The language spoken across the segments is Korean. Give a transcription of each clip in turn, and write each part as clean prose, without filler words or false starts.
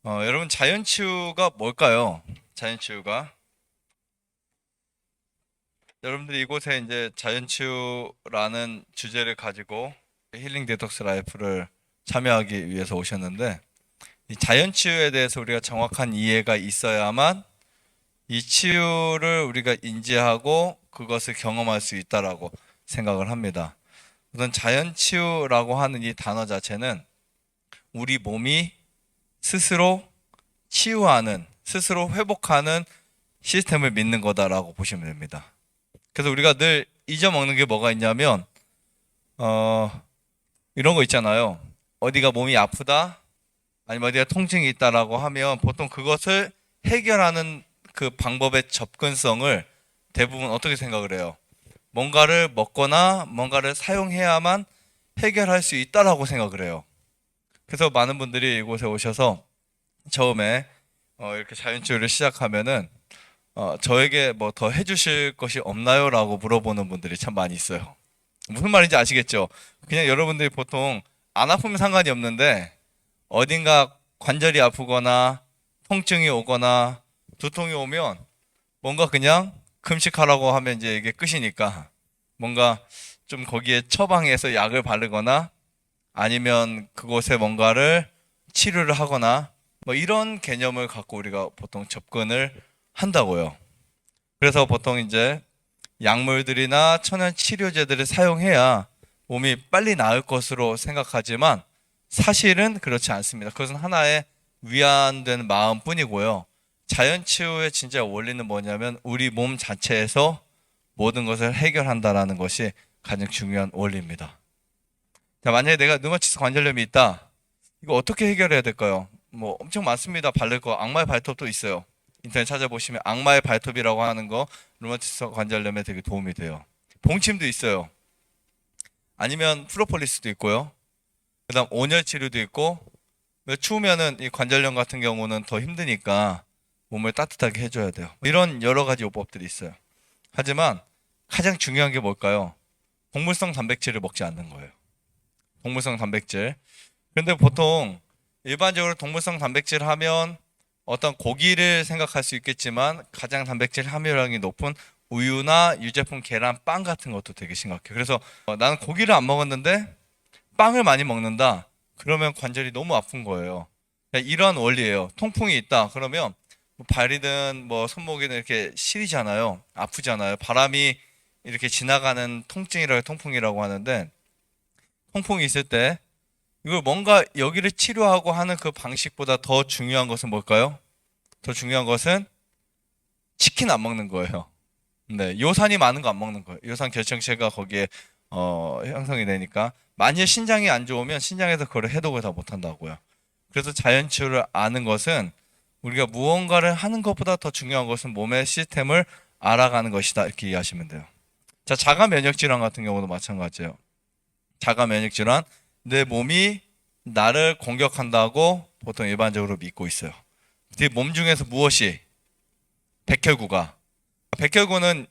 여러분 자연치유가 뭘까요? 자연치유가 여러분들이 이곳에 이제 자연치유라는 주제를 가지고 힐링 디톡스 라이프를 참여하기 위해서 오셨는데 이 자연치유에 대해서 우리가 정확한 이해가 있어야만 이 치유를 우리가 인지하고 그것을 경험할 수 있다라고 생각을 합니다. 우선 자연치유라고 하는 이 단어 자체는 우리 몸이 스스로 치유하는, 스스로 회복하는 시스템을 믿는 거다라고 보시면 됩니다. 그래서 우리가 늘 잊어먹는 게 뭐가 있냐면, 어, 이런 거 있잖아요. 어디가 몸이 아프다, 아니면 어디가 통증이 있다라고 하면 보통 그것을 해결하는 그 방법의 접근성을 대부분 어떻게 생각을 해요? 뭔가를 먹거나 뭔가를 사용해야만 해결할 수 있다라고 생각을 해요. 그래서 많은 분들이 이곳에 오셔서 처음에 이렇게 자연치유를 시작하면은 저에게 뭐 더 해주실 것이 없나요? 라고 물어보는 분들이 참 많이 있어요. 무슨 말인지 아시겠죠? 그냥 여러분들이 보통 안 아프면 상관이 없는데 어딘가 관절이 아프거나 통증이 오거나 두통이 오면 뭔가 그냥 금식하라고 하면 이제 이게 끝이니까 뭔가 좀 거기에 처방해서 약을 바르거나 아니면 그곳에 뭔가를 치료를 하거나 뭐 이런 개념을 갖고 우리가 보통 접근을 한다고요. 그래서 보통 이제 약물들이나 천연 치료제들을 사용해야 몸이 빨리 나을 것으로 생각하지만 사실은 그렇지 않습니다. 그것은 하나의 위안된 마음뿐이고요. 자연치유의 진짜 원리는 뭐냐면 우리 몸 자체에서 모든 것을 해결한다라는 것이 가장 중요한 원리입니다. 자, 만약에 내가 류마티스 관절염이 있다. 이거 어떻게 해결해야 될까요? 뭐 엄청 많습니다. 바를 거. 악마의 발톱도 있어요. 인터넷 찾아보시면 악마의 발톱이라고 하는 거 류마티스 관절염에 되게 도움이 돼요. 봉침도 있어요. 아니면 프로폴리스도 있고요. 그다음 온열 치료도 있고 추우면은 이 관절염 같은 경우는 더 힘드니까 몸을 따뜻하게 해줘야 돼요. 이런 여러 가지 요법들이 있어요. 하지만 가장 중요한 게 뭘까요? 동물성 단백질을 먹지 않는 거예요. 동물성 단백질. 근데 보통 일반적으로 동물성 단백질 하면 어떤 고기를 생각할 수 있겠지만 가장 단백질 함유량이 높은 우유나 유제품, 계란, 빵 같은 것도 되게 심각해요. 그래서 나는 고기를 안 먹었는데 빵을 많이 먹는다. 그러면 관절이 너무 아픈 거예요. 그러니까 이런 원리예요. 통풍이 있다. 그러면 뭐 발이든 뭐 손목이든 이렇게 시리잖아요. 아프잖아요. 바람이 이렇게 지나가는 통증이라고 통풍이라고 하는데 통풍이 있을 때 이걸 뭔가 여기를 치료하고 하는 그 방식보다 더 중요한 것은 뭘까요? 더 중요한 것은 치킨 안 먹는 거예요. 네, 요산이 많은 거 안 먹는 거예요. 요산 결정체가 거기에 형성이 되니까 만일 신장이 안 좋으면 신장에서 그걸 해독을 다 못한다고요. 그래서 자연치유를 아는 것은 우리가 무언가를 하는 것보다 더 중요한 것은 몸의 시스템을 알아가는 것이다. 이렇게 이해하시면 돼요. 자, 자가 면역 질환 같은 경우도 마찬가지예요. 자가 면역 질환, 내 몸이 나를 공격한다고 보통 일반적으로 믿고 있어요. 몸 중에서 무엇이 백혈구가 백혈구는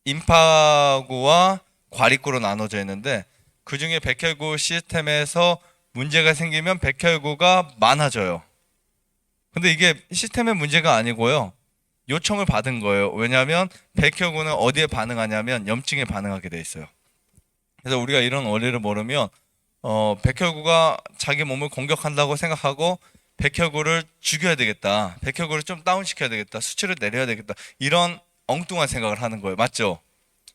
임파구와 과립구로 나눠져 있는데 그 중에 백혈구 시스템에서 문제가 생기면 백혈구가 많아져요. 근데 이게 시스템의 문제가 아니고요. 요청을 받은 거예요. 왜냐하면 백혈구는 어디에 반응하냐면 염증에 반응하게 돼 있어요. 그래서 우리가 이런 원리를 모르면 백혈구가 자기 몸을 공격한다고 생각하고 백혈구를 죽여야 되겠다. 백혈구를 좀 다운시켜야 되겠다. 수치를 내려야 되겠다. 이런 엉뚱한 생각을 하는 거예요. 맞죠?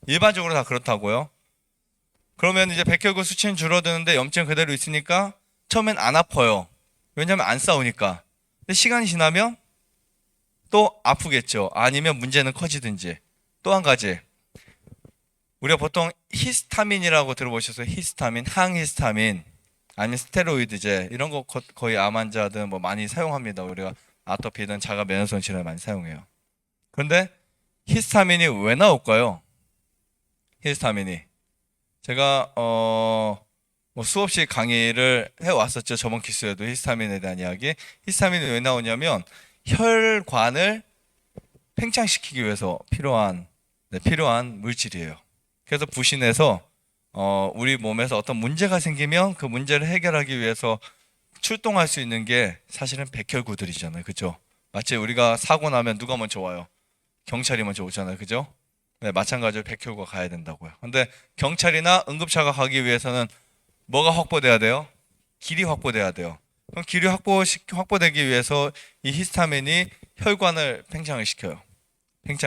일반적으로 다 그렇다고요. 그러면 이제 백혈구 수치는 줄어드는데 염증 그대로 있으니까 처음엔 안 아파요. 왜냐면 안 싸우니까. 근데 시간이 지나면 또 아프겠죠. 아니면 문제는 커지든지. 또 한 가지. 우리가 보통 히스타민이라고 들어보셨어요? 히스타민, 항히스타민, 아니면 스테로이드제 이런 거 거의 암 환자들 뭐 많이 사용합니다. 우리가 아토피든 자가 면역성 질환에 많이 사용해요. 그런데 히스타민이 왜 나올까요? 히스타민이 제가 뭐 수없이 강의를 해왔었죠. 저번 기수에도 히스타민에 대한 이야기. 히스타민이 왜 나오냐면 혈관을 팽창시키기 위해서 필요한 물질이에요. 그래서 부신해서 우리 몸에서 어떤 문제가 생기면 그 문제를 해결하기 위해서 출동할 수 있는 게 사실은 백혈구들이잖아요. 그죠? 마치 우리가 사고 나면 누가 먼저 와요? 경찰이 먼저 오잖아요. 그죠? 네, 마찬가지로 백혈구가 가야 된다고요. 근데 경찰이나 응급차가 가기 위해서는 뭐가 확보돼야 돼요? 길이 확보돼야 돼요. 그럼 길이 확보되기 위해서 이 히스타민이 혈관을 팽창을 시켜요.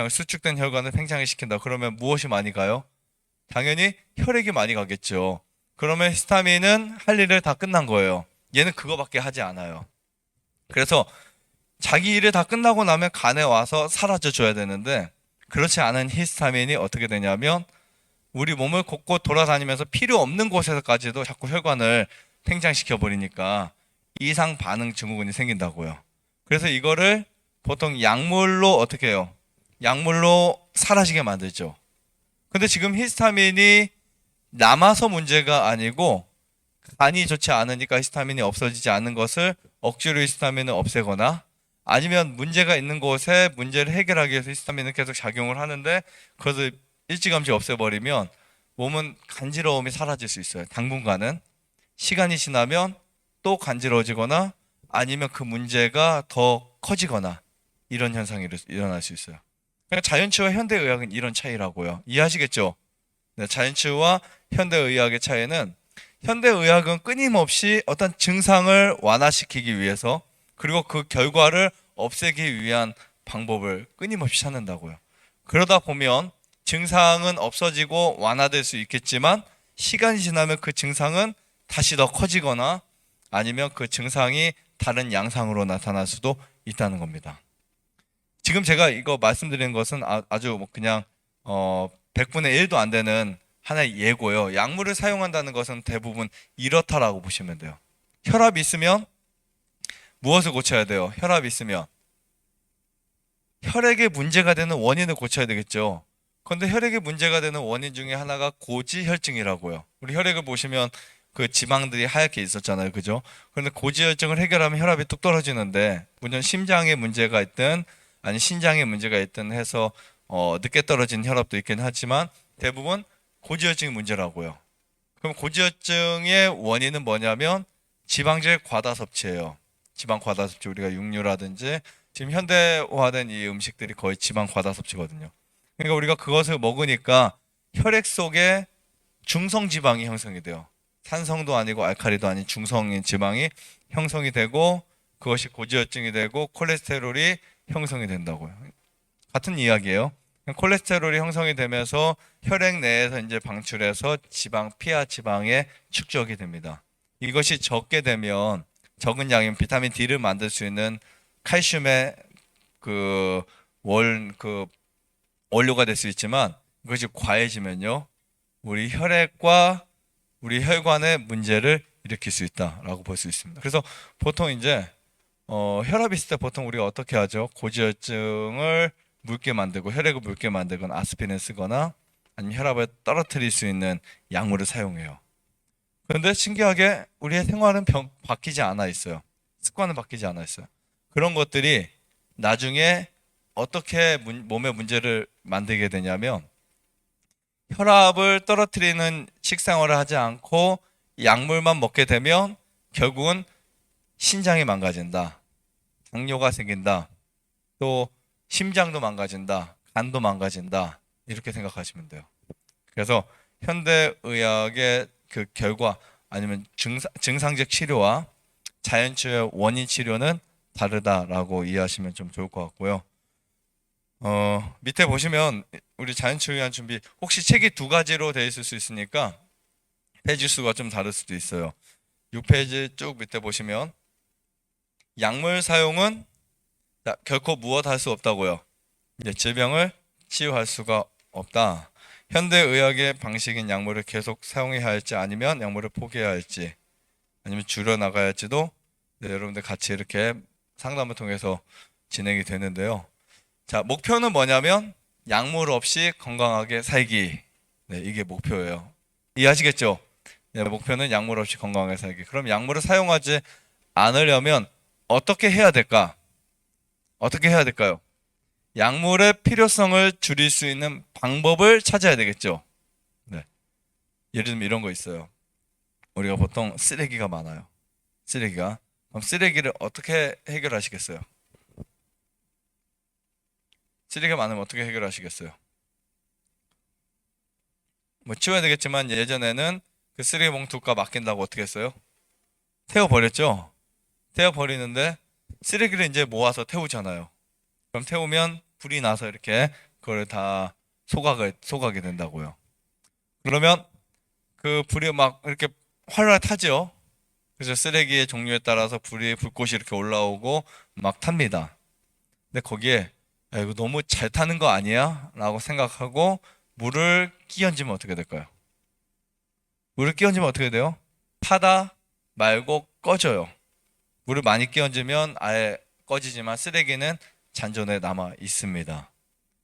수축된 혈관을 팽창을 시킨다. 그러면 무엇이 많이 가요? 당연히 혈액이 많이 가겠죠. 그러면 히스타민은 할 일을 다 끝난 거예요. 얘는 그거밖에 하지 않아요. 그래서 자기 일이 다 끝나고 나면 간에 와서 사라져 줘야 되는데 그렇지 않은 히스타민이 어떻게 되냐면 우리 몸을 곳곳 돌아다니면서 필요 없는 곳에서까지도 자꾸 혈관을 팽창시켜 버리니까 이상 반응 증후군이 생긴다고요. 그래서 이거를 보통 약물로 어떻게 해요? 약물로 사라지게 만들죠. 근데 지금 히스타민이 남아서 문제가 아니고 간이 좋지 않으니까 히스타민이 없어지지 않는 것을 억지로 히스타민을 없애거나 아니면 문제가 있는 곳에 문제를 해결하기 위해서 히스타민은 계속 작용을 하는데 그것을 일찌감치 없애버리면 몸은 간지러움이 사라질 수 있어요. 당분간은. 시간이 지나면 또 간지러워지거나 아니면 그 문제가 더 커지거나 이런 현상이 일어날 수 있어요. 그러니까 자연치유와 현대의학은 이런 차이라고요. 이해하시겠죠? 네, 자연치유와 현대의학의 차이는 현대의학은 끊임없이 어떤 증상을 완화시키기 위해서 그리고 그 결과를 없애기 위한 방법을 끊임없이 찾는다고요. 그러다 보면 증상은 없어지고 완화될 수 있겠지만 시간이 지나면 그 증상은 다시 더 커지거나 아니면 그 증상이 다른 양상으로 나타날 수도 있다는 겁니다. 지금 제가 이거 말씀드리는 것은 아주 뭐 그냥 100분의 1도 안 되는 하나의 예고요. 약물을 사용한다는 것은 대부분 이렇다라고 보시면 돼요. 혈압이 있으면 무엇을 고쳐야 돼요? 혈압이 있으면 혈액에 문제가 되는 원인을 고쳐야 되겠죠. 그런데 혈액에 문제가 되는 원인 중에 하나가 고지혈증이라고요. 우리 혈액을 보시면 그 지방들이 하얗게 있었잖아요. 그죠? 그런데 고지혈증을 해결하면 혈압이 뚝 떨어지는데 물론 심장에 문제가 있든 아니 신장에 문제가 있든 해서 늦게 떨어진 혈압도 있긴 하지만 대부분 고지혈증이 문제라고요. 그럼 고지혈증의 원인은 뭐냐면 지방질 과다 섭취예요. 지방 과다 섭취 우리가 육류라든지 지금 현대화된 이 음식들이 거의 지방 과다 섭취거든요. 그러니까 우리가 그것을 먹으니까 혈액 속에 중성 지방이 형성이 돼요. 산성도 아니고 알칼리도 아닌 중성인 지방이 형성이 되고 그것이 고지혈증이 되고 콜레스테롤이 형성이 된다고요. 같은 이야기예요. 콜레스테롤이 형성이 되면서 혈액 내에서 이제 방출해서 피하 지방에 축적이 됩니다. 이것이 적게 되면 적은 양인 비타민 D를 만들 수 있는 칼슘의 그 원료가 될 수 있지만 이것이 과해지면요. 우리 혈액과 우리 혈관에 문제를 일으킬 수 있다라고 볼 수 있습니다. 그래서 보통 이제 혈압이 있을 때 보통 우리가 어떻게 하죠? 고지혈증을 묽게 만들고 혈액을 묽게 만들거나 아스피린을 쓰거나 아니면 혈압을 떨어뜨릴 수 있는 약물을 사용해요. 그런데 신기하게 우리의 생활은 바뀌지 않아 있어요. 습관은 바뀌지 않아 있어요. 그런 것들이 나중에 어떻게 몸에 문제를 만들게 되냐면 혈압을 떨어뜨리는 식생활을 하지 않고 약물만 먹게 되면 결국은 신장이 망가진다. 당뇨가 생긴다. 또 심장도 망가진다. 간도 망가진다. 이렇게 생각하시면 돼요. 그래서 현대의학의 그 결과 아니면 증상적 치료와 자연치유의 원인 치료는 다르다라고 이해하시면 좀 좋을 것 같고요. 밑에 보시면 우리 자연치유 위한 준비 혹시 책이 두 가지로 되어 있을 수 있으니까 페이지 수가 좀 다를 수도 있어요. 6페이지 쭉 밑에 보시면 약물 사용은 결코 무엇 할 수 없다고요. 질병을 치유할 수가 없다. 현대의학의 방식인 약물을 계속 사용해야 할지 아니면 약물을 포기해야 할지 아니면 줄여나가야 할지도 여러분들 같이 이렇게 상담을 통해서 진행이 되는데요. 자, 목표는 뭐냐면 약물 없이 건강하게 살기. 네, 이게 목표예요. 이해하시겠죠? 네, 목표는 약물 없이 건강하게 살기. 그럼 약물을 사용하지 않으려면 어떻게 해야 될까? 어떻게 해야 될까요? 약물의 필요성을 줄일 수 있는 방법을 찾아야 되겠죠. 네. 예를 들면 이런 거 있어요. 우리가 보통 쓰레기가 많아요. 쓰레기가. 그럼 쓰레기를 어떻게 해결하시겠어요? 쓰레기가 많으면 어떻게 해결하시겠어요? 뭐 치워야 되겠지만 예전에는 그 쓰레기 봉투가 맡긴다고 어떻게 했어요? 태워버렸죠? 태워버리는데 쓰레기를 이제 모아서 태우잖아요. 그럼 태우면 불이 나서 이렇게 그걸 다 소각하게 된다고요. 그러면 그 불이 막 이렇게 활활 타죠? 그래서 쓰레기의 종류에 따라서 불꽃이 이렇게 올라오고 막 탑니다. 근데 거기에 야, 이거 너무 잘 타는 거 아니야? 라고 생각하고 물을 끼얹으면 어떻게 될까요? 물을 끼얹으면 어떻게 돼요? 타다 말고 꺼져요. 물을 많이 끼얹으면 아예 꺼지지만 쓰레기는 잔존에 남아 있습니다.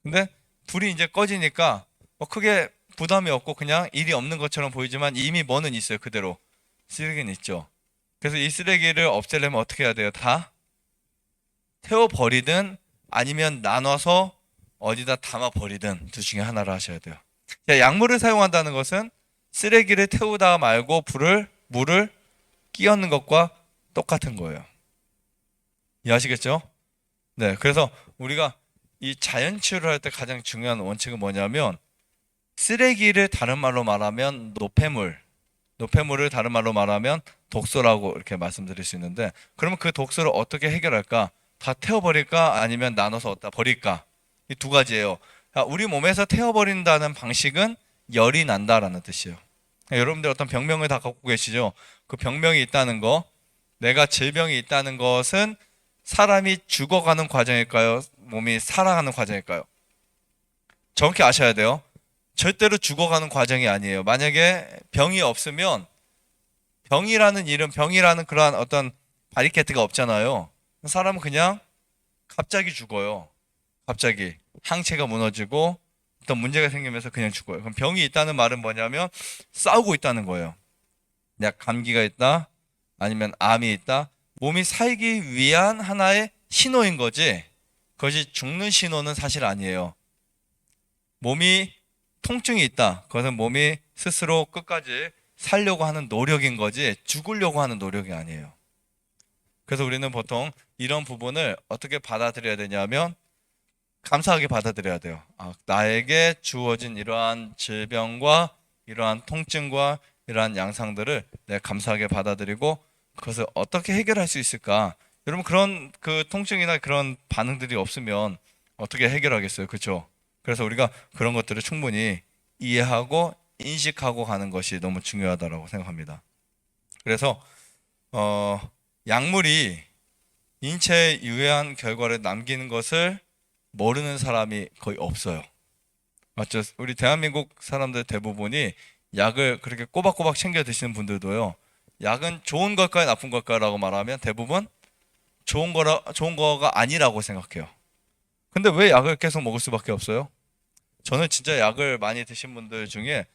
근데 불이 이제 꺼지니까 뭐 크게 부담이 없고 그냥 일이 없는 것처럼 보이지만 이미 뭐는 있어요. 그대로. 쓰레기는 있죠. 그래서 이 쓰레기를 없애려면 어떻게 해야 돼요? 다 태워버리든 아니면 나눠서 어디다 담아버리든 둘 중에 하나를 하셔야 돼요. 자, 약물을 사용한다는 것은 쓰레기를 태우다 말고 물을 끼얹는 것과 똑같은 거예요. 이해하시겠죠? 네. 그래서 우리가 이 자연치유를 할 때 가장 중요한 원칙은 뭐냐면 쓰레기를 다른 말로 말하면 노폐물을 다른 말로 말하면 독소라고 이렇게 말씀드릴 수 있는데 그러면 그 독소를 어떻게 해결할까? 다 태워버릴까? 아니면 나눠서 어디다 버릴까? 이 두 가지예요. 우리 몸에서 태워버린다는 방식은 열이 난다라는 뜻이에요. 여러분들 어떤 병명을 다 갖고 계시죠? 그 병명이 있다는 거, 내가 질병이 있다는 것은 사람이 죽어가는 과정일까요? 몸이 살아가는 과정일까요? 정확히 아셔야 돼요. 절대로 죽어가는 과정이 아니에요. 만약에 병이 없으면 병이라는 그러한 어떤 바리케트가 없잖아요. 사람은 그냥 갑자기 죽어요. 갑자기 항체가 무너지고 어떤 문제가 생기면서 그냥 죽어요. 그럼 병이 있다는 말은 뭐냐면 싸우고 있다는 거예요. 내가 감기가 있다, 아니면 암이 있다. 몸이 살기 위한 하나의 신호인 거지. 그것이 죽는 신호는 사실 아니에요. 몸이 통증이 있다. 그것은 몸이 스스로 끝까지 살려고 하는 노력인 거지 죽으려고 하는 노력이 아니에요. 그래서 우리는 보통 이런 부분을 어떻게 받아들여야 되냐면 감사하게 받아들여야 돼요. 나에게 주어진 이러한 질병과 이러한 통증과 이러한 양상들을 내가 감사하게 받아들이고 그것을 어떻게 해결할 수 있을까? 여러분 그런 그 통증이나 그런 반응들이 없으면 어떻게 해결하겠어요? 그렇죠? 그래서 우리가 그런 것들을 충분히 이해하고 인식하고 가는 것이 너무 중요하다고 생각합니다. 그래서 어, 약물이 인체에 유해한 결과를 남기는 것을 모르는 사람이 거의 없어요. 맞죠? 우리 대한민국 사람들 대부분이 약을 그렇게 꼬박꼬박 챙겨 드시는 분들도요. 약은 좋은 걸까요, 나쁜 걸까라고 말하면 대부분 좋은 거가 아니라고 생각해요. 근데 왜 약을 계속 먹을 수밖에 없어요? 저는 진짜 약을 많이 드신 분들 중에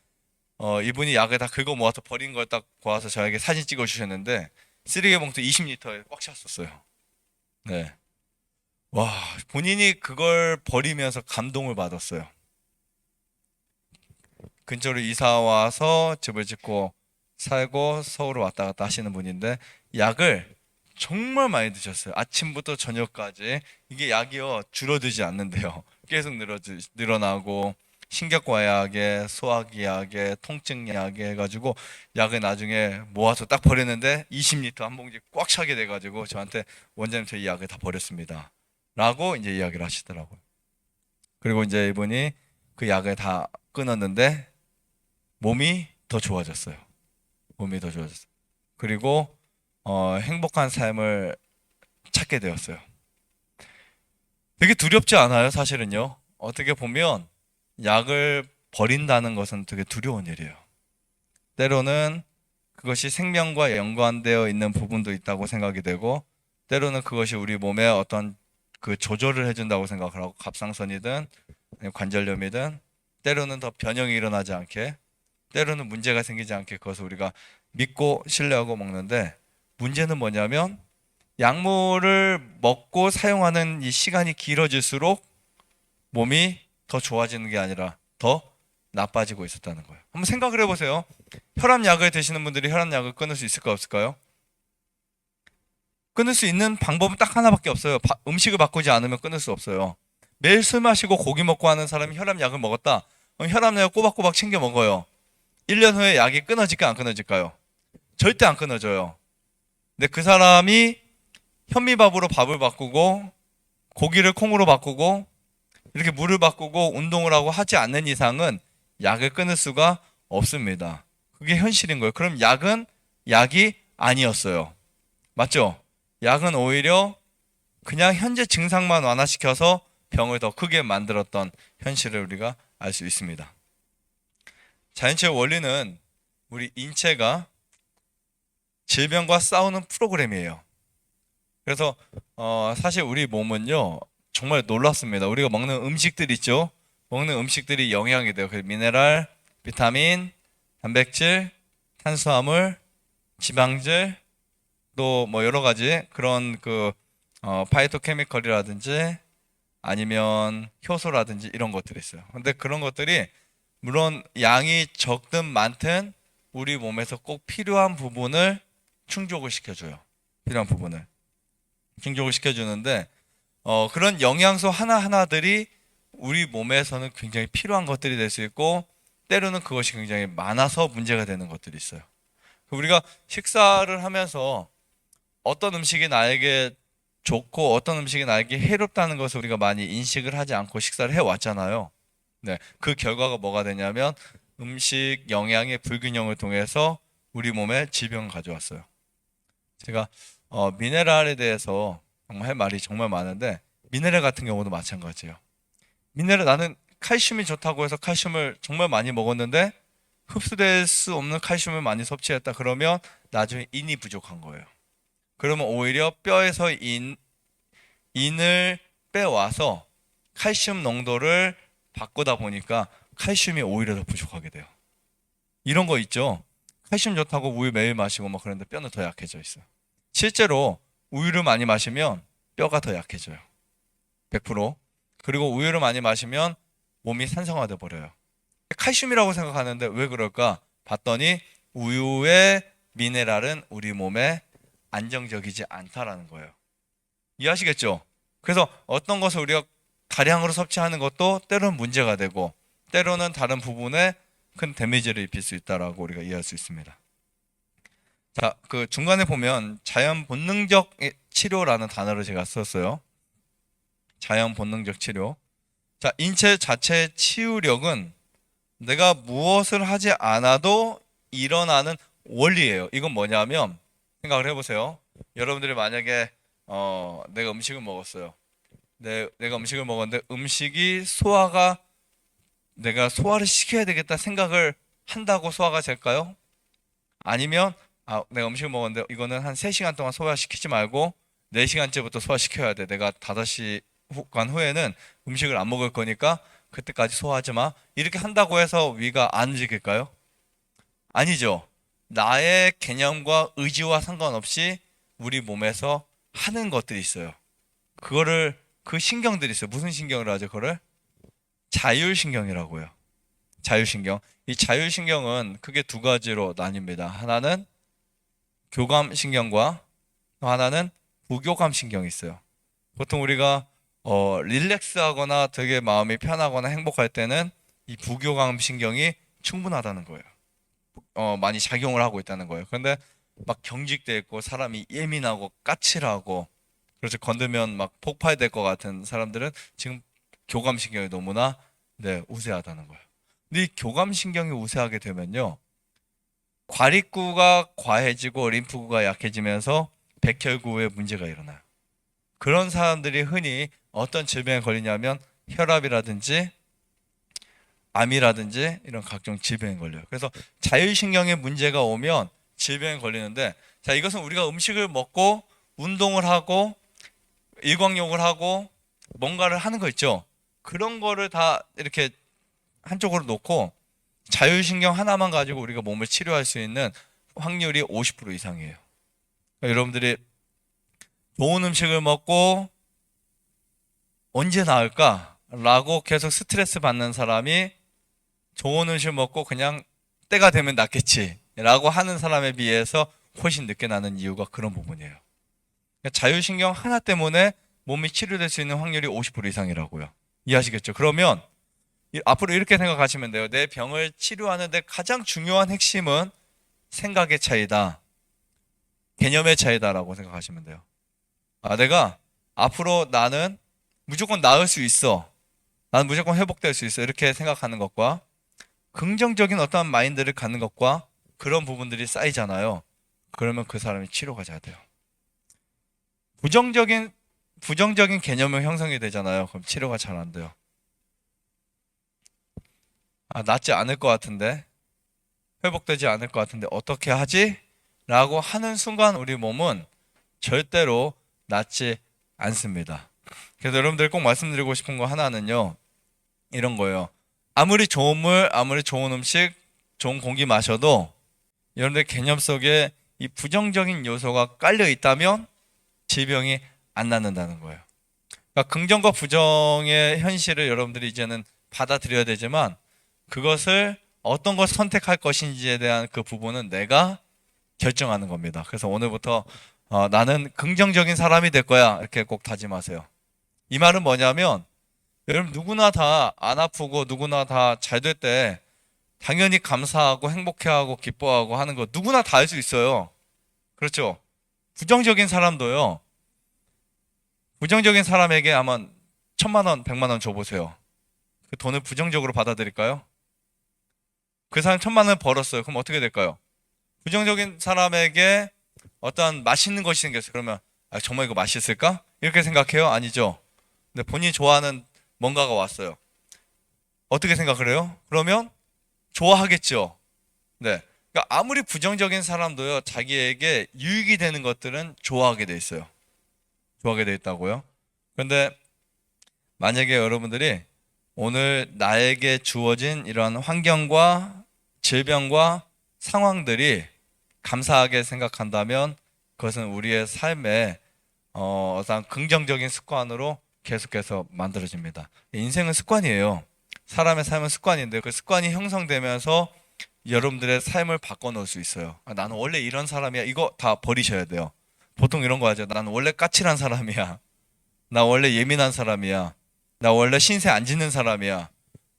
이분이 약을 다 긁어 모아서 버린 걸 딱 보아서 저에게 사진 찍어 주셨는데 쓰레기 봉투 20리터에 꽉 찼었어요. 네. 와, 본인이 그걸 버리면서 감동을 받았어요. 근처로 이사 와서 집을 짓고 살고 서울을 왔다 갔다 하시는 분인데 약을 정말 많이 드셨어요. 아침부터 저녁까지. 이게 약이요, 줄어들지 않는데요. 계속 늘어나고, 신경과 약에, 소화기 약에, 통증 약에 해가지고, 약을 나중에 모아서 딱 버렸는데, 20리터 한 봉지 꽉 차게 돼가지고, 저한테 원장님 저 이 약을 다 버렸습니다. 라고 이제 이야기를 하시더라고요. 그리고 이제 이분이 그 약을 다 끊었는데, 몸이 더 좋아졌어요. 몸이 더 좋아졌어요. 그리고 행복한 삶을 찾게 되었어요. 되게 두렵지 않아요, 사실은요. 어떻게 보면 약을 버린다는 것은 되게 두려운 일이에요. 때로는 그것이 생명과 연관되어 있는 부분도 있다고 생각이 되고, 때로는 그것이 우리 몸에 어떤 그 조절을 해준다고 생각을 하고, 갑상선이든 관절염이든, 때로는 더 변형이 일어나지 않게, 때로는 문제가 생기지 않게 그것을 우리가 믿고 신뢰하고 먹는데, 문제는 뭐냐면 약물을 먹고 사용하는 이 시간이 길어질수록 몸이 더 좋아지는 게 아니라 더 나빠지고 있었다는 거예요. 한번 생각을 해보세요. 혈압약을 드시는 분들이 혈압약을 끊을 수 있을까 없을까요? 끊을 수 있는 방법은 딱 하나밖에 없어요. 음식을 바꾸지 않으면 끊을 수 없어요. 매일 술 마시고 고기 먹고 하는 사람이 혈압약을 먹었다. 그럼 혈압약을 꼬박꼬박 챙겨 먹어요. 1년 후에 약이 끊어질까 안 끊어질까요? 절대 안 끊어져요. 근데 그 사람이 현미밥으로 밥을 바꾸고 고기를 콩으로 바꾸고 이렇게 물을 바꾸고 운동을 하고 하지 않는 이상은 약을 끊을 수가 없습니다. 그게 현실인 거예요. 그럼 약은 약이 아니었어요. 맞죠? 약은 오히려 그냥 현재 증상만 완화시켜서 병을 더 크게 만들었던 현실을 우리가 알 수 있습니다. 자연치유 원리는 우리 인체가 질병과 싸우는 프로그램이에요. 그래서 사실 우리 몸은요 정말 놀랍습니다. 우리가 먹는 음식들 있죠. 먹는 음식들이 영양이 돼요. 그래서 미네랄, 비타민, 단백질, 탄수화물, 지방질, 또 뭐 여러 가지 그런 파이토케미컬이라든지 아니면 효소라든지 이런 것들이 있어요. 근데 그런 것들이 물론 양이 적든 많든 우리 몸에서 꼭 필요한 부분을 충족을 시켜줘요. 필요한 부분을 충족을 시켜주는데 그런 영양소 하나하나들이 우리 몸에서는 굉장히 필요한 것들이 될 수 있고 때로는 그것이 굉장히 많아서 문제가 되는 것들이 있어요. 우리가 식사를 하면서 어떤 음식이 나에게 좋고 어떤 음식이 나에게 해롭다는 것을 우리가 많이 인식을 하지 않고 식사를 해왔잖아요. 네, 그 결과가 뭐가 되냐면 음식 영양의 불균형을 통해서 우리 몸에 질병을 가져왔어요. 제가 미네랄에 대해서 정말 할 말이 정말 많은데 미네랄 같은 경우도 마찬가지예요. 미네랄 나는 칼슘이 좋다고 해서 칼슘을 정말 많이 먹었는데 흡수될 수 없는 칼슘을 많이 섭취했다 그러면 나중에 인이 부족한 거예요. 그러면 오히려 뼈에서 인을 빼와서 칼슘 농도를 바꾸다 보니까 칼슘이 오히려 더 부족하게 돼요. 이런 거 있죠. 칼슘 좋다고 우유 매일 마시고 막 그런데 뼈는 더 약해져 있어요. 실제로 우유를 많이 마시면 뼈가 더 약해져요. 100%. 그리고 우유를 많이 마시면 몸이 산성화돼 버려요. 칼슘이라고 생각하는데 왜 그럴까? 봤더니 우유의 미네랄은 우리 몸에 안정적이지 않다라는 거예요. 이해하시겠죠? 그래서 어떤 것을 우리가 다량으로 섭취하는 것도 때로는 문제가 되고 때로는 다른 부분에 큰 데미지를 입힐 수 있다라고 우리가 이해할 수 있습니다. 자, 그 중간에 보면 자연 본능적 치료라는 단어를 제가 썼어요. 자연 본능적 치료. 자, 인체 자체의 치유력은 내가 무엇을 하지 않아도 일어나는 원리예요. 이건 뭐냐면 생각을 해보세요. 여러분들이 만약에 내가 음식을 먹었어요. 내가 음식을 먹었는데 음식이 내가 소화를 시켜야 되겠다 생각을 한다고 소화가 될까요? 아니면 내가 음식을 먹었는데 이거는 한 3시간 동안 소화시키지 말고 4시간째부터 소화시켜야 돼. 내가 5시간 후에는 음식을 안 먹을 거니까 그때까지 소화하지 마. 이렇게 한다고 해서 위가 안 움직일까요? 아니죠. 나의 개념과 의지와 상관없이 우리 몸에서 하는 것들이 있어요. 그 신경들이 있어요. 무슨 신경을 하죠? 그거를 자율신경이라고요. 자율신경. 이 자율신경은 크게 두 가지로 나뉩니다. 하나는 교감신경과 또 하나는 부교감신경이 있어요. 보통 우리가 릴렉스하거나 되게 마음이 편하거나 행복할 때는 이 부교감신경이 충분하다는 거예요. 많이 작용을 하고 있다는 거예요. 그런데 막 경직돼 있고 사람이 예민하고 까칠하고 그래서 건들면 막 폭발될 것 같은 사람들은 지금 교감신경이 너무나 우세하다는 거예요. 근데 이 교감신경이 우세하게 되면요. 과립구가 과해지고 림프구가 약해지면서 백혈구에 문제가 일어나요. 그런 사람들이 흔히 어떤 질병에 걸리냐면 혈압이라든지 암이라든지 이런 각종 질병에 걸려요. 그래서 자율신경에 문제가 오면 질병에 걸리는데 자, 이것은 우리가 음식을 먹고 운동을 하고 일광욕을 하고 뭔가를 하는 거 있죠. 그런 거를 다 이렇게 한쪽으로 놓고 자율신경 하나만 가지고 우리가 몸을 치료할 수 있는 확률이 50% 이상이에요. 그러니까 여러분들이 좋은 음식을 먹고 언제 나을까? 라고 계속 스트레스 받는 사람이 좋은 음식 먹고 그냥 때가 되면 낫겠지 라고 하는 사람에 비해서 훨씬 늦게 나는 이유가 그런 부분이에요. 자율신경 하나 때문에 몸이 치료될 수 있는 확률이 50% 이상이라고요. 이해하시겠죠? 그러면 앞으로 이렇게 생각하시면 돼요. 내 병을 치료하는데 가장 중요한 핵심은 생각의 차이다. 개념의 차이다라고 생각하시면 돼요. 내가 앞으로 나는 무조건 나을 수 있어. 나는 무조건 회복될 수 있어. 이렇게 생각하는 것과 긍정적인 어떠한 마인드를 갖는 것과 그런 부분들이 쌓이잖아요. 그러면 그 사람이 치료가 잘 돼요. 부정적인 개념이 형성이 되잖아요. 그럼 치료가 잘 안 돼요. 낫지 않을 것 같은데, 회복되지 않을 것 같은데 어떻게 하지? 라고 하는 순간 우리 몸은 절대로 낫지 않습니다. 그래서 여러분들 꼭 말씀드리고 싶은 거 하나는요, 이런 거예요. 아무리 좋은 물, 아무리 좋은 음식, 좋은 공기 마셔도 여러분들 개념 속에 이 부정적인 요소가 깔려 있다면 질병이 안 낫는다는 거예요. 그러니까 긍정과 부정의 현실을 여러분들이 이제는 받아들여야 되지만 그것을 어떤 걸 선택할 것인지에 대한 그 부분은 내가 결정하는 겁니다. 그래서 오늘부터 나는 긍정적인 사람이 될 거야. 이렇게 꼭 다짐하세요. 이 말은 뭐냐면 여러분 누구나 다 안 아프고 누구나 다 잘 될 때 당연히 감사하고 행복해하고 기뻐하고 하는 거 누구나 다 할 수 있어요. 그렇죠? 부정적인 사람도요. 부정적인 사람에게 아마 1,000만 원, 100만 원 줘보세요. 그 돈을 부정적으로 받아들일까요? 그 사람 1,000만 원 벌었어요. 그럼 어떻게 될까요? 부정적인 사람에게 어떤 맛있는 것이 생겼어요. 그러면 정말 이거 맛있을까? 이렇게 생각해요? 아니죠. 근데 본인이 좋아하는 뭔가가 왔어요. 어떻게 생각을 해요? 그러면 좋아하겠죠. 네. 그러니까 아무리 부정적인 사람도요, 자기에게 유익이 되는 것들은 좋아하게 돼 있어요. 좋아하게 돼 있다고요. 그런데 만약에 여러분들이 오늘 나에게 주어진 이러한 환경과 질병과 상황들이 감사하게 생각한다면 그것은 우리의 삶의 어떤 긍정적인 습관으로 계속해서 만들어집니다. 인생은 습관이에요. 사람의 삶은 습관인데 그 습관이 형성되면서 여러분들의 삶을 바꿔놓을 수 있어요. 나는 원래 이런 사람이야. 이거 다 버리셔야 돼요. 보통 이런 거 하죠. 나는 원래 까칠한 사람이야. 나 원래 예민한 사람이야. 나 원래 신세 안 짓는 사람이야.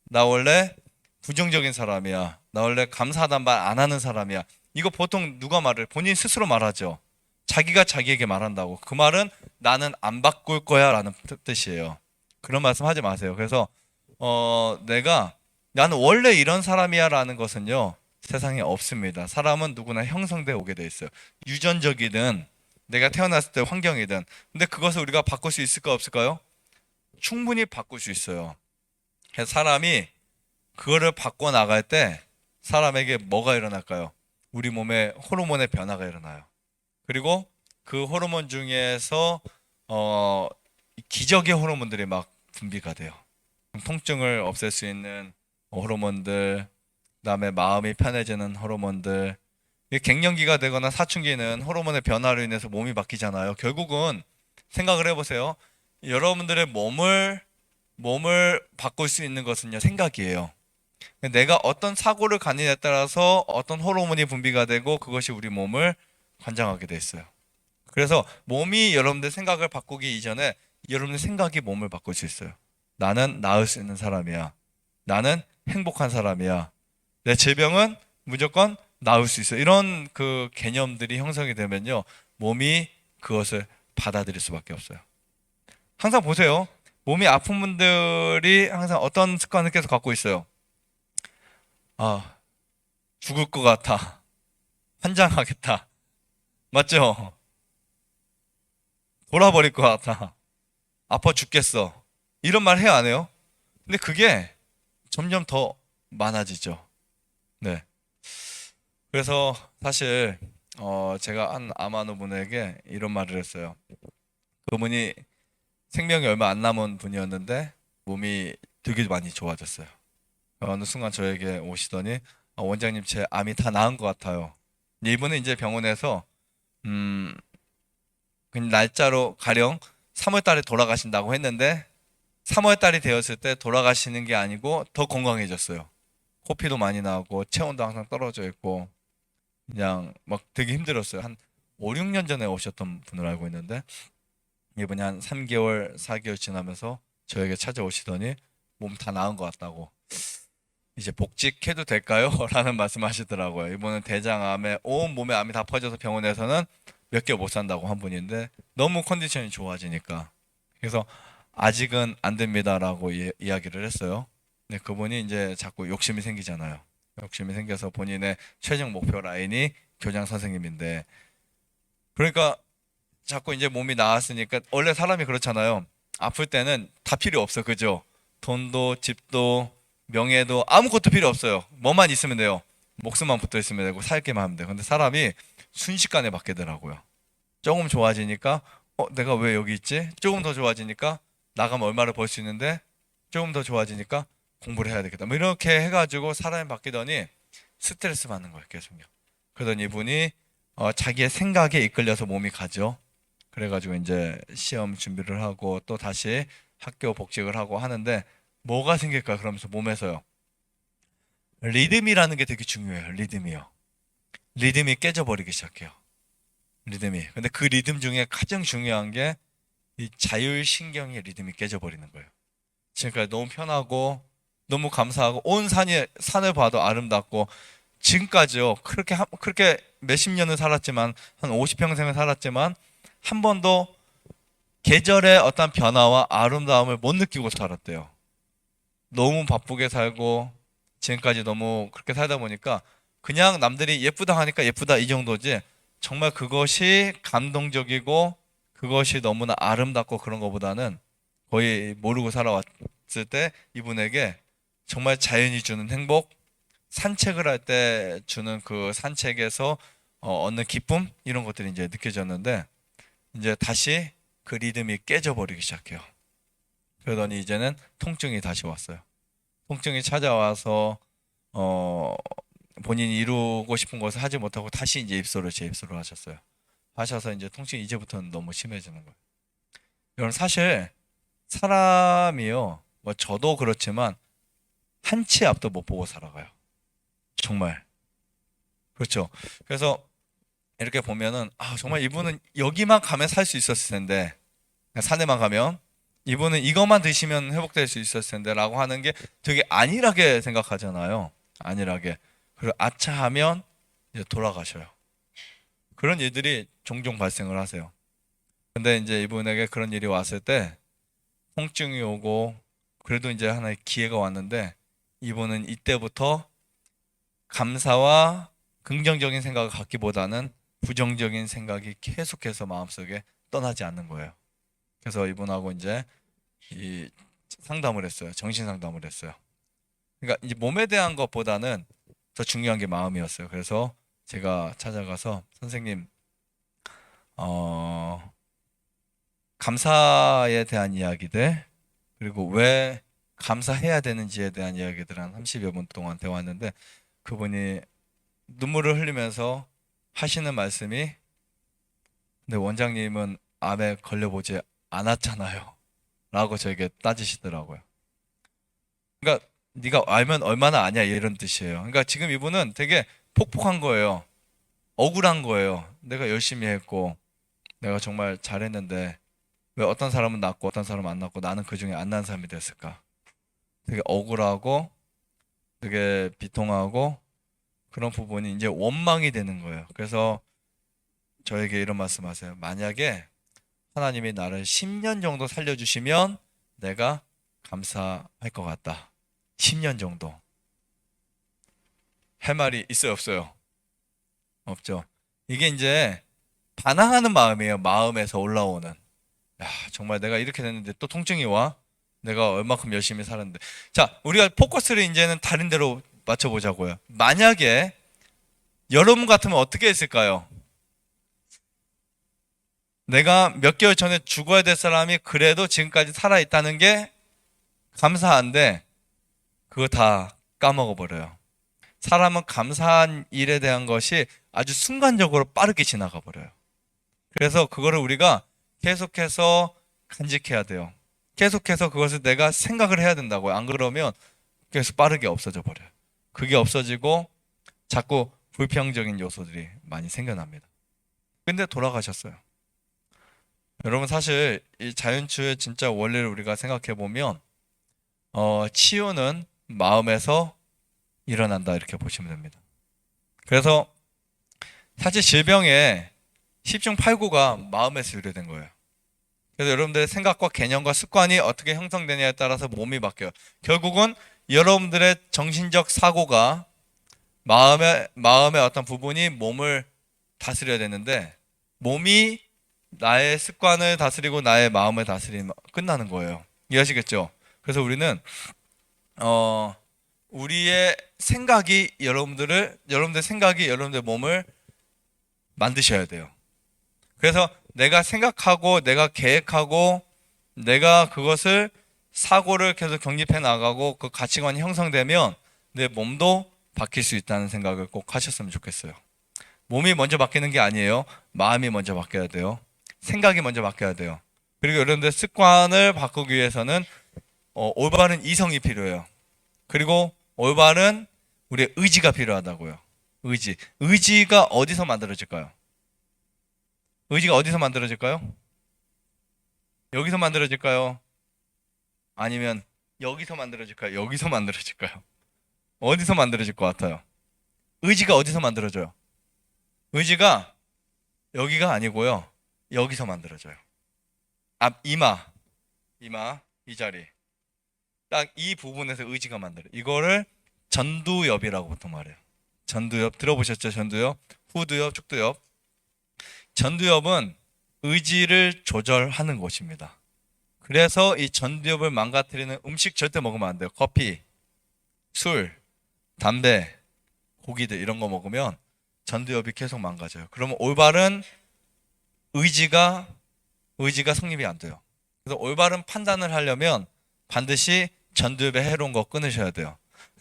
나 원래 부정적인 사람이야. 나 원래 감사하단 말 안 하는 사람이야. 이거 보통 누가 말을? 본인 스스로 말하죠. 자기가 자기에게 말한다고. 그 말은 나는 안 바꿀 거야 라는 뜻이에요. 그런 말씀 하지 마세요. 그래서 나는 원래 이런 사람이야 라는 것은요, 세상에 없습니다. 사람은 누구나 형성돼 오게 돼 있어요. 유전적이든 내가 태어났을 때 환경이든. 근데 그것을 우리가 바꿀 수 있을까 없을까요? 충분히 바꿀 수 있어요. 그래서 사람이 그거를 바꿔 나갈 때 사람에게 뭐가 일어날까요? 우리 몸에 호르몬의 변화가 일어나요. 그리고 그 호르몬 중에서 기적의 호르몬들이 막 분비가 돼요. 통증을 없앨 수 있는 호르몬들, 그다음에 마음이 편해지는 호르몬들. 갱년기가 되거나 사춘기는 호르몬의 변화로 인해서 몸이 바뀌잖아요. 결국은 생각을 해보세요. 여러분들의 몸을 바꿀 수 있는 것은요, 생각이에요. 내가 어떤 사고를 가느냐에 따라서 어떤 호르몬이 분비가 되고 그것이 우리 몸을 관장하게 돼 있어요. 그래서 몸이 여러분들 생각을 바꾸기 이전에 여러분의 생각이 몸을 바꿀 수 있어요. 나는 나을 수 있는 사람이야. 나는 행복한 사람이야. 내 질병은 무조건 나을 수 있어. 이런 그 개념들이 형성이 되면요, 몸이 그것을 받아들일 수밖에 없어요. 항상 보세요. 몸이 아픈 분들이 항상 어떤 습관을 계속 갖고 있어요. 죽을 것 같아. 환장하겠다. 맞죠? 돌아버릴 것 같아. 아파 죽겠어. 이런 말 해요, 안 해요? 근데 그게 점점 더 많아지죠. 네. 그래서 사실 제가 한 아마노 분에게 이런 말을 했어요. 그분이 생명이 얼마 안 남은 분이었는데 몸이 되게 많이 좋아졌어요. 어느 순간 저에게 오시더니 원장님 제 암이 다 나은 것 같아요. 이분은 이제 병원에서 그냥 날짜로 가령 3월 달에 돌아가신다고 했는데 3월 달이 되었을 때 돌아가시는 게 아니고 더 건강해졌어요. 코피도 많이 나고 체온도 항상 떨어져 있고 그냥 막 되게 힘들었어요. 한 5, 6년 전에 오셨던 분을 알고 있는데 이분이 한 3개월, 4개월 지나면서 저에게 찾아오시더니 몸 다 나은 것 같다고. 이제 복직해도 될까요? 라는 말씀하시더라고요. 이분은 대장암에 온 몸에 암이 다 퍼져서 병원에서는 몇 개월 못 산다고 한 분인데 너무 컨디션이 좋아지니까. 그래서 아직은 안 됩니다라고 이야기를 했어요. 근데 그분이 이제 자꾸 욕심이 생기잖아요. 욕심이 생겨서 본인의 최종 목표 라인이 교장 선생님인데 그러니까 자꾸 이제 몸이 나았으니까 원래 사람이 그렇잖아요. 아플 때는 다 필요 없어. 그죠? 돈도 집도 명예도 아무것도 필요 없어요. 뭐만 있으면 돼요. 목숨만 붙어 있으면 되고 살기만 하면 돼요. 근데 사람이 순식간에 바뀌더라고요. 조금 좋아지니까 내가 왜 여기 있지? 조금 더 좋아지니까 나가면 얼마를 벌 수 있는데 조금 더 좋아지니까 공부를 해야 되겠다. 뭐 이렇게 해가지고 사람이 바뀌더니 스트레스 받는 거예요. 계속요. 그러더니 이분이 자기의 생각에 이끌려서 몸이 가죠. 그래가지고 이제 시험 준비를 하고 또 다시 학교 복직을 하고 하는데 뭐가 생길까 그러면서 몸에서요. 리듬이라는 게 되게 중요해요. 리듬이요. 리듬이 깨져버리기 시작해요. 리듬이. 근데 그 리듬 중에 가장 중요한 게 이 자율신경의 리듬이 깨져버리는 거예요. 지금까지 너무 편하고 너무 감사하고 온 산을 봐도 아름답고 지금까지요. 그렇게 몇십 년을 살았지만 한 50평생을 살았지만 한 번도 계절의 어떤 변화와 아름다움을 못 느끼고 살았대요. 너무 바쁘게 살고 지금까지 너무 그렇게 살다 보니까 그냥 남들이 예쁘다 하니까 예쁘다 이 정도지 정말 그것이 감동적이고 그것이 너무나 아름답고 그런 것보다는 거의 모르고 살아왔을 때 이분에게 정말 자연이 주는 행복, 산책을 할 때 주는 그 산책에서 얻는 기쁨 이런 것들이 이제 느껴졌는데 이제 다시 그 리듬이 깨져버리기 시작해요. 그러더니 이제는 통증이 다시 왔어요. 통증이 찾아와서 어, 본인이 이루고 싶은 것을 하지 못하고 다시 이제 제 입소를 하셨어요. 하셔서 이제 통증이 이제부터는 너무 심해지는 거예요. 여러분 사실 사람이요, 뭐 저도 그렇지만 한 치 앞도 못 보고 살아가요. 정말 그렇죠. 그래서 이렇게 보면은 정말 이분은 여기만 가면 살 수 있었을 텐데 산에만 가면 이분은 이것만 드시면 회복될 수 있었을 텐데라고 하는 게 되게 안일하게 생각하잖아요. 안일하게. 그리고 아차 하면 이제 돌아가셔요. 그런 일들이 종종 발생을 하세요. 근데 이제 이분에게 그런 일이 왔을 때 통증이 오고 그래도 이제 하나의 기회가 왔는데 이분은 이때부터 감사와 긍정적인 생각을 갖기보다는 부정적인 생각이 계속해서 마음속에 떠나지 않는 거예요. 그래서 이분하고 이제 이 상담을 했어요. 정신 상담을 했어요. 그러니까 이제 몸에 대한 것보다는 더 중요한 게 마음이었어요. 그래서 제가 찾아가서 선생님, 어, 감사에 대한 이야기들, 그리고 왜 감사해야 되는지에 대한 이야기들 한 30여 분 동안 대화했는데 그분이 눈물을 흘리면서 하시는 말씀이 근데 원장님은 암에 걸려보지 않았잖아요. 라고 저에게 따지시더라고요. 그러니까 네가 알면 얼마나 아냐 이런 뜻이에요. 그러니까 지금 이분은 되게 폭폭한 거예요. 억울한 거예요. 내가 열심히 했고 내가 정말 잘했는데 왜 어떤 사람은 낫고 어떤 사람은 안 낫고 나는 그 중에 안 난 사람이 됐을까? 되게 억울하고 되게 비통하고 그런 부분이 이제 원망이 되는 거예요. 그래서 저에게 이런 말씀하세요. 만약에 하나님이 나를 10년 정도 살려주시면 내가 감사할 것 같다. 10년 정도. 할 말이 있어요, 없어요? 없죠. 이게 이제 반항하는 마음이에요. 마음에서 올라오는. 야, 정말 내가 이렇게 됐는데 또 통증이 와? 내가 얼마큼 열심히 살았는데. 자, 우리가 포커스를 이제는 다른 데로 맞춰보자고요. 만약에 여러분 같으면 어떻게 했을까요? 내가 몇 개월 전에 죽어야 될 사람이 그래도 지금까지 살아있다는 게 감사한데 그거 다 까먹어버려요. 사람은 감사한 일에 대한 것이 아주 순간적으로 빠르게 지나가 버려요. 그래서 그거를 우리가 계속해서 간직해야 돼요. 계속해서 그것을 내가 생각을 해야 된다고요. 안 그러면 계속 빠르게 없어져 버려요. 그게 없어지고 자꾸 불평적인 요소들이 많이 생겨납니다. 근데 돌아가셨어요. 여러분 사실 이 자연치유의 진짜 원리를 우리가 생각해 보면 치유는 마음에서 일어난다 이렇게 보시면 됩니다. 그래서 사실 질병의 10중 8구가 마음에서 유래된 거예요. 그래서 여러분들의 생각과 개념과 습관이 어떻게 형성되냐에 따라서 몸이 바뀌어요. 결국은 여러분들의 정신적 사고가 마음의 어떤 부분이 몸을 다스려야 되는데 몸이 나의 습관을 다스리고 나의 마음을 다스리면 끝나는 거예요. 이해하시겠죠? 그래서 우리는 우리의 생각이 여러분들 생각이 여러분들 몸을 만드셔야 돼요. 그래서 내가 생각하고 내가 계획하고 내가 그것을 사고를 계속 정립해 나가고 그 가치관이 형성되면 내 몸도 바뀔 수 있다는 생각을 꼭 하셨으면 좋겠어요. 몸이 먼저 바뀌는 게 아니에요. 마음이 먼저 바뀌어야 돼요. 생각이 먼저 바뀌어야 돼요. 그리고 여러분들 습관을 바꾸기 위해서는 올바른 이성이 필요해요. 그리고 올바른 우리의 의지가 필요하다고요. 의지가 어디서 만들어질까요? 의지가 어디서 만들어질까요? 여기서 만들어질까요? 아니면 여기서 만들어질까요? 여기서 만들어질까요? 어디서 만들어질 것 같아요? 의지가 어디서 만들어져요? 의지가 여기가 아니고요. 여기서 만들어져요. 이마, 이 자리. 딱 이 부분에서 의지가 만들어요. 이거를 전두엽이라고 보통 말해요. 전두엽 들어보셨죠? 전두엽, 후두엽, 축두엽. 전두엽은 의지를 조절하는 곳입니다. 그래서 이 전두엽을 망가뜨리는 음식 절대 먹으면 안 돼요. 커피, 술, 담배, 고기들 이런 거 먹으면 전두엽이 계속 망가져요. 그러면 올바른 의지가 성립이 안 돼요. 그래서 올바른 판단을 하려면 반드시 전두엽에 해로운 거 끊으셔야 돼요.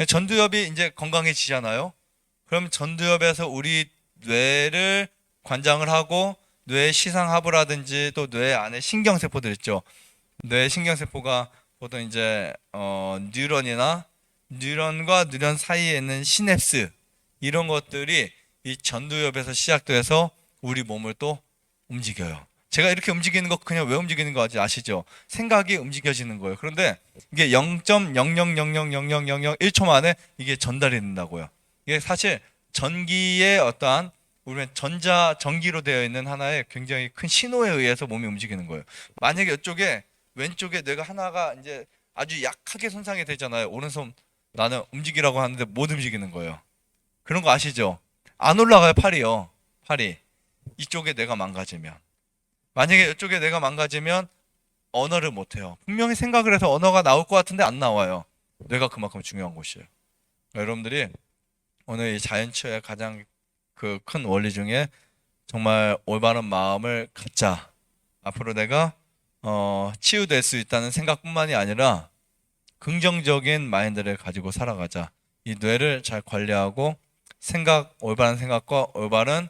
전두엽이 이제 건강해지잖아요. 그럼 전두엽에서 우리 뇌를 관장을 하고 뇌 시상하부라든지 또 뇌 안에 신경세포들 있죠. 뇌 신경세포가 보통 이제 뉴런과 뉴런 사이에 있는 시냅스 이런 것들이 이 전두엽에서 시작돼서 우리 몸을 또 움직여요. 제가 이렇게 움직이는 거 그냥 왜 움직이는 거 아시죠? 생각이 움직여지는 거예요. 그런데 이게 0.00000001초 만에 이게 전달이 된다고요. 이게 사실 전기의 어떠한 우리는 전기로 되어 있는 하나의 굉장히 큰 신호에 의해서 몸이 움직이는 거예요. 만약에 왼쪽에 뇌가 하나가 이제 아주 약하게 손상이 되잖아요. 오른손 나는 움직이라고 하는데 못 움직이는 거예요. 그런 거 아시죠? 안 올라가요, 팔이. 이쪽에 뇌가 망가지면. 만약에 이쪽에 뇌가 망가지면 언어를 못 해요. 분명히 생각을 해서 언어가 나올 것 같은데 안 나와요. 뇌가 그만큼 중요한 곳이에요. 여러분들이 오늘 이 자연치유의 가장 그 큰 원리 중에 정말 올바른 마음을 갖자. 앞으로 내가 치유될 수 있다는 생각뿐만이 아니라 긍정적인 마인드를 가지고 살아가자. 이 뇌를 잘 관리하고 올바른 생각과 올바른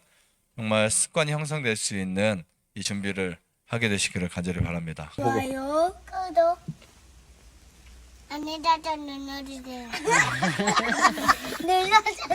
정말 습관이 형성될 수 있는 이 준비를 하게 되시기를 간절히 바랍니다. 좋아요, 구독, 안에다가 눌러주세요. 눌러주세요.